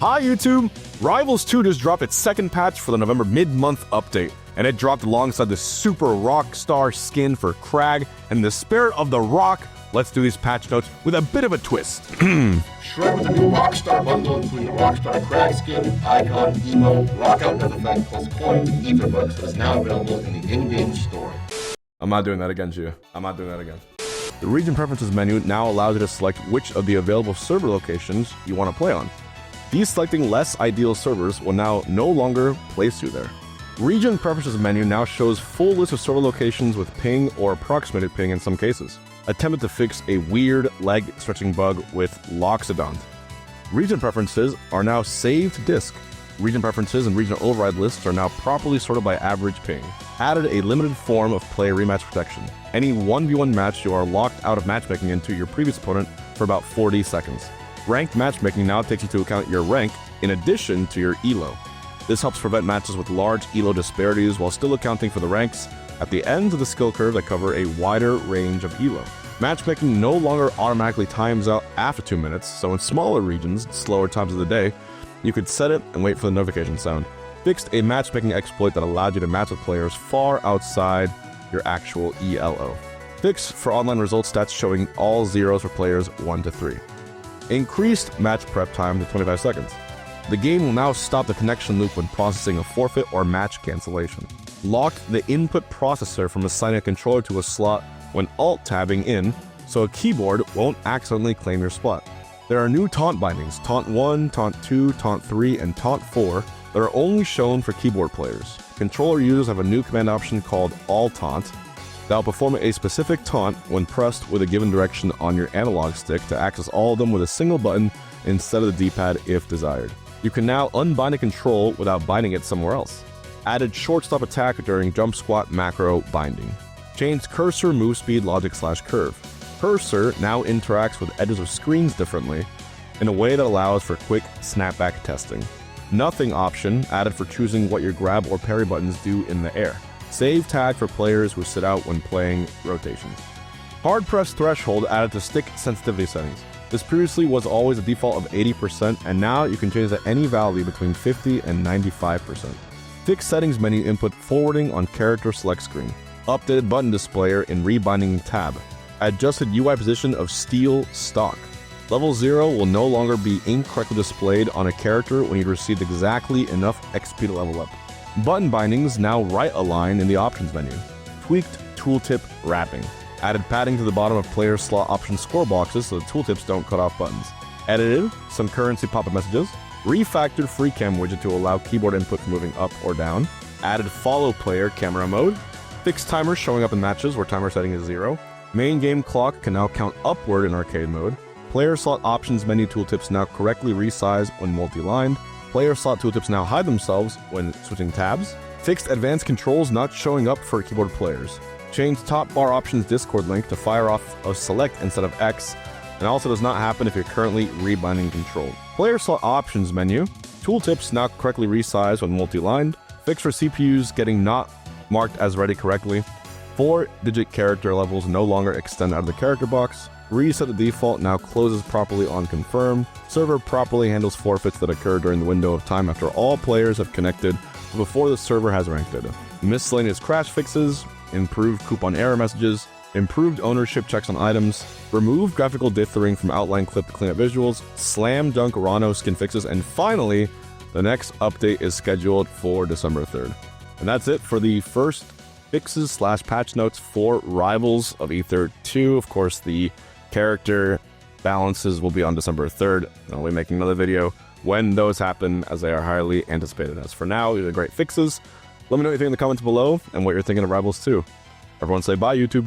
Hi YouTube! Rivals 2 just dropped its second patch for the November mid-month update, and it dropped alongside the super Rockstar skin for Kragg, and in the spirit of the rock, let's do these patch notes with a bit of a twist. Shred with the new Rockstar bundle, including the Rockstar Kragg skin, icon, emo, rockout death effect, plus coins and ether bucks that is now available in the in-game store. I'm not doing that again, Gio. I'm not doing that again. The region preferences menu now allows you to select which of the available server locations you want to play on. Deselecting less ideal servers will now no longer place you there. Region preferences menu now shows full list of server locations with ping or approximated ping in some cases. Attempted to fix a weird leg stretching bug with Loxodont. Region preferences are now saved to disk. Region preferences and regional override lists are now properly sorted by average ping. Added a limited form of player rematch protection. Any 1v1 match, you are locked out of matchmaking into your previous opponent for about 40 seconds. Ranked matchmaking now takes into account your rank in addition to your elo. This helps prevent matches with large elo disparities while still accounting for the ranks at the ends of the skill curve that cover a wider range of elo. Matchmaking no longer automatically times out after 2 minutes, so in smaller regions, slower times of the day, you could set it and wait for the notification sound. Fixed a matchmaking exploit that allowed you to match with players far outside your actual ELO. Fixed for online results stats showing all zeros for players 1 to 3. Increased match prep time to 25 seconds. The game will now stop the connection loop when processing a forfeit or match cancellation. Locked the input processor from assigning a controller to a slot when alt-tabbing in, so a keyboard won't accidentally claim your spot. There are new taunt bindings, Taunt 1, Taunt 2, Taunt 3, and Taunt 4 that are only shown for keyboard players. Controller users have a new command option called All Taunt that will perform a specific taunt when pressed with a given direction on your analog stick to access all of them with a single button instead of the D-pad if desired. You can now unbind a control without binding it somewhere else. Added shortstop attack during jump squat macro binding. Changed cursor move speed logic /curve. Cursor now interacts with edges of screens differently in a way that allows for quick snapback testing. Nothing option added for choosing what your grab or parry buttons do in the air. Save tag for players who sit out when playing rotations. Hard press threshold added to stick sensitivity settings. This previously was always a default of 80%, and now you can change to any value between 50 and 95%. Fixed settings menu input forwarding on character select screen. Updated button displayer in rebinding tab. Adjusted UI position of steel stock. Level 0 will no longer be incorrectly displayed on a character when you received exactly enough XP to level up. Button bindings now right align in the options menu. Tweaked tooltip wrapping. Added padding to the bottom of player slot option score boxes so the tooltips don't cut off buttons. Edited some currency pop-up messages. Refactored free cam widget to allow keyboard input for moving up or down. Added follow player camera mode. Fixed timers showing up in matches where timer setting is 0. Main game clock can now count upward in arcade mode. Player slot options menu tooltips now correctly resize when multi-lined. Player slot tooltips now hide themselves when switching tabs. Fixed advanced controls not showing up for keyboard players. Changed top bar options Discord link to fire off of select instead of X, and also does not happen if you're currently rebinding control. Player slot options menu. Tooltips now correctly resize when multi-lined. Fixed for CPUs getting not marked as ready correctly. 4-digit character levels no longer extend out of the character box. Reset the default now closes properly on confirm. Server properly handles forfeits that occur during the window of time after all players have connected but before the server has ranked data. Miscellaneous crash fixes. Improved coupon error messages. Improved ownership checks on items. Removed graphical dithering from outline clip to clean up visuals. Slam dunk Rano skin fixes. And finally, the next update is scheduled for December 3rd. And that's it for the first fixes / patch notes for Rivals of Aether 2. Of course, the character balances will be on December 3rd. I'll be making another video when those happen, as they are highly anticipated. As for now, these are great fixes. Let me know what you think in the comments below and what you're thinking of Rivals 2. Everyone say bye, YouTube.